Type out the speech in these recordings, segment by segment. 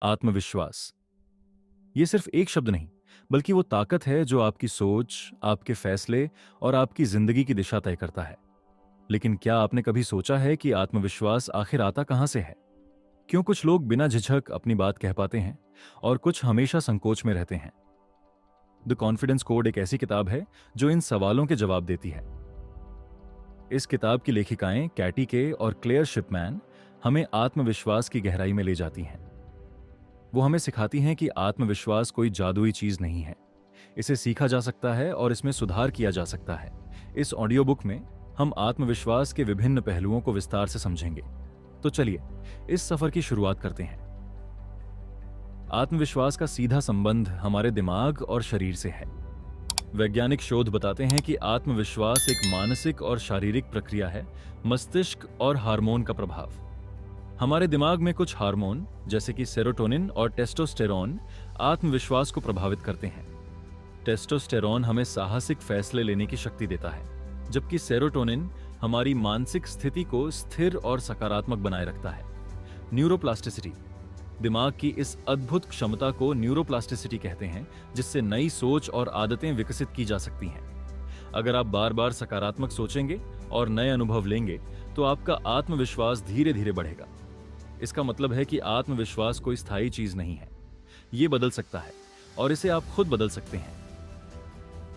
आत्मविश्वास ये सिर्फ एक शब्द नहीं, बल्कि वो ताकत है जो आपकी सोच, आपके फैसले और आपकी जिंदगी की दिशा तय करता है। लेकिन क्या आपने कभी सोचा है कि आत्मविश्वास आखिर आता कहां से है? क्यों कुछ लोग बिना झिझक अपनी बात कह पाते हैं और कुछ हमेशा संकोच में रहते हैं? द कॉन्फिडेंस कोड एक ऐसी किताब है जो इन सवालों के जवाब देती है। इस किताब की लेखिकाएं कैटी के और क्लेयर शिपमैन हमें आत्मविश्वास की गहराई में ले जाती हैं। वो हमें सिखाती हैं कि आत्मविश्वास कोई जादुई चीज नहीं है। इसे सीखा जा सकता है और इसमें सुधार किया जा सकता है। इस ऑडियो बुक में हम आत्मविश्वास के विभिन्न पहलुओं को विस्तार से समझेंगे। तो चलिए इस सफर की शुरुआत करते हैं। आत्मविश्वास का सीधा संबंध हमारे दिमाग और शरीर से है। वैज्ञानिक शोध बताते हैं कि आत्मविश्वास एक मानसिक और शारीरिक प्रक्रिया है, मस्तिष्क और हार्मोन का प्रभाव। हमारे दिमाग में कुछ हार्मोन जैसे कि सेरोटोनिन और टेस्टोस्टेरोन आत्मविश्वास को प्रभावित करते हैं। टेस्टोस्टेरोन हमें साहसिक फैसले लेने की शक्ति देता है, जबकि सेरोटोनिन हमारी मानसिक स्थिति को स्थिर और सकारात्मक बनाए रखता है। न्यूरोप्लास्टिसिटी दिमाग की इस अद्भुत क्षमता को न्यूरोप्लास्टिसिटी कहते हैं, जिससे नई सोच और आदतें विकसित की जा सकती हैं। अगर आप बार बार सकारात्मक सोचेंगे और नए अनुभव लेंगे तो आपका आत्मविश्वास धीरे धीरे बढ़ेगा। इसका मतलब है कि आत्मविश्वास कोई स्थायी चीज नहीं है। ये बदल सकता है और इसे आप खुद बदल सकते हैं।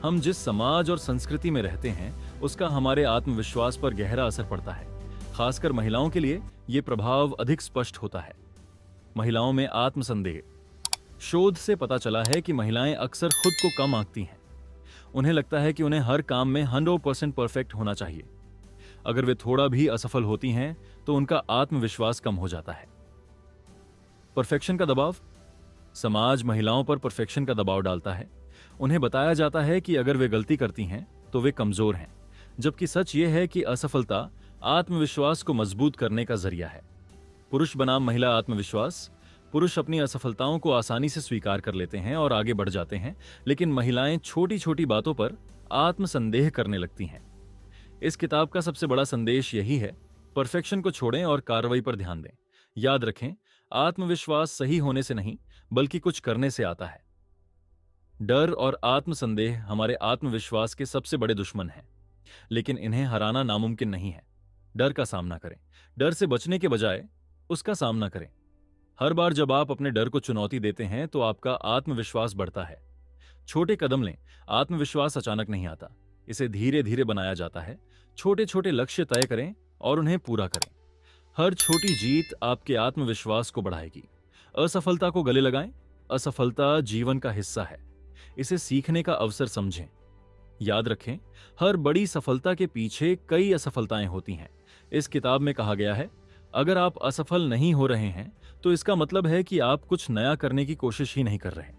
हम जिस समाज और संस्कृति में रहते हैं उसका हमारे आत्मविश्वास पर गहरा असर पड़ता है। खासकर महिलाओं के लिए यह प्रभाव अधिक स्पष्ट होता है। महिलाओं में आत्मसंदेह। शोध से पता चला है कि महिलाएं अक्सर खुद को कम आंकती हैं। उन्हें लगता है कि उन्हें हर काम में 100% परफेक्ट होना चाहिए। अगर वे थोड़ा भी असफल होती हैं तो उनका आत्मविश्वास कम हो जाता है। परफेक्शन का दबाव। समाज महिलाओं पर परफेक्शन का दबाव डालता है। उन्हें बताया जाता है कि अगर वे गलती करती हैं तो वे कमजोर हैं, जबकि सच ये है कि असफलता आत्मविश्वास को मजबूत करने का जरिया है। पुरुष बनाम महिला आत्मविश्वास। पुरुष अपनी असफलताओं को आसानी से स्वीकार कर लेते हैं और आगे बढ़ जाते हैं, लेकिन महिलाएं छोटी छोटी बातों पर आत्मसंदेह करने लगती हैं। इस किताब का सबसे बड़ा संदेश यही है, परफेक्शन को छोड़ें और कार्रवाई पर ध्यान दें। याद रखें, आत्मविश्वास सही होने से नहीं बल्कि कुछ करने से आता है। डर और आत्मसंदेह हमारे आत्मविश्वास के सबसे बड़े दुश्मन हैं, लेकिन इन्हें हराना नामुमकिन नहीं है। डर का सामना करें। डर से बचने के बजाय उसका सामना करें। हर बार जब आप अपने डर को चुनौती देते हैं तो आपका आत्मविश्वास बढ़ता है। छोटे कदम लें। आत्मविश्वास अचानक नहीं आता, इसे धीरे धीरे बनाया जाता है। छोटे छोटे लक्ष्य तय करें और उन्हें पूरा करें। हर छोटी जीत आपके आत्मविश्वास को बढ़ाएगी। असफलता को गले लगाएं। असफलता जीवन का हिस्सा है, इसे सीखने का अवसर समझें। याद रखें, हर बड़ी सफलता के पीछे कई असफलताएं होती हैं। इस किताब में कहा गया है, अगर आप असफल नहीं हो रहे हैं तो इसका मतलब है कि आप कुछ नया करने की कोशिश ही नहीं कर रहे।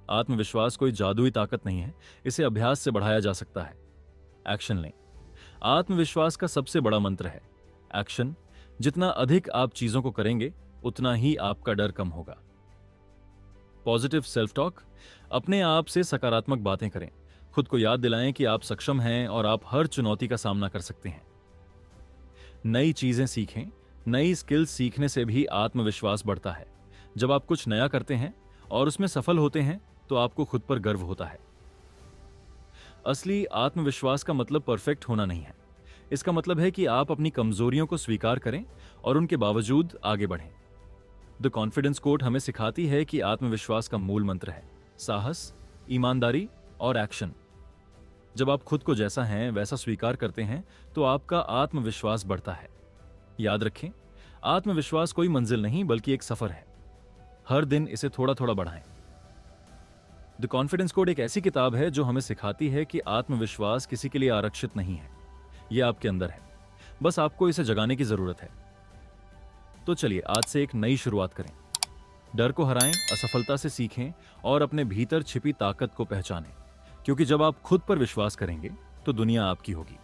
आत्मविश्वास कोई जादुई ताकत नहीं है, इसे अभ्यास से बढ़ाया जा सकता है। एक्शन लें। आत्मविश्वास का सबसे बड़ा मंत्र है एक्शन। जितना अधिक आप चीजों को करेंगे उतना ही आपका डर कम होगा। Positive self talk. अपने आप से सकारात्मक बातें करें। खुद को याद दिलाएं कि आप सक्षम हैं और आप हर चुनौती का सामना कर सकते हैं। नई चीजें सीखें। नई स्किल्स सीखने से भी आत्मविश्वास बढ़ता है। जब आप कुछ नया करते हैं और उसमें सफल होते हैं तो आपको खुद पर गर्व होता है। असली आत्मविश्वास का मतलब परफेक्ट होना नहीं है। इसका मतलब है कि आप अपनी कमजोरियों को स्वीकार करें और उनके बावजूद आगे बढ़ें। द कॉन्फिडेंस कोट हमें सिखाती है कि आत्मविश्वास का मूल मंत्र है साहस, ईमानदारी और एक्शन। जब आप खुद को जैसा हैं वैसा स्वीकार करते हैं तो आपका आत्मविश्वास बढ़ता है। याद रखें, आत्मविश्वास कोई मंजिल नहीं बल्कि एक सफर है। हर दिन इसे थोड़ा थोड़ा बढ़ाएं। द कॉन्फिडेंस कोड एक ऐसी किताब है जो हमें सिखाती है कि आत्मविश्वास किसी के लिए आरक्षित नहीं है, यह आपके अंदर है। बस आपको इसे जगाने की जरूरत है। तो चलिए आज से एक नई शुरुआत करें। डर को हराएं, असफलता से सीखें और अपने भीतर छिपी ताकत को पहचानें, क्योंकि जब आप खुद पर विश्वास करेंगे तो दुनिया आपकी होगी।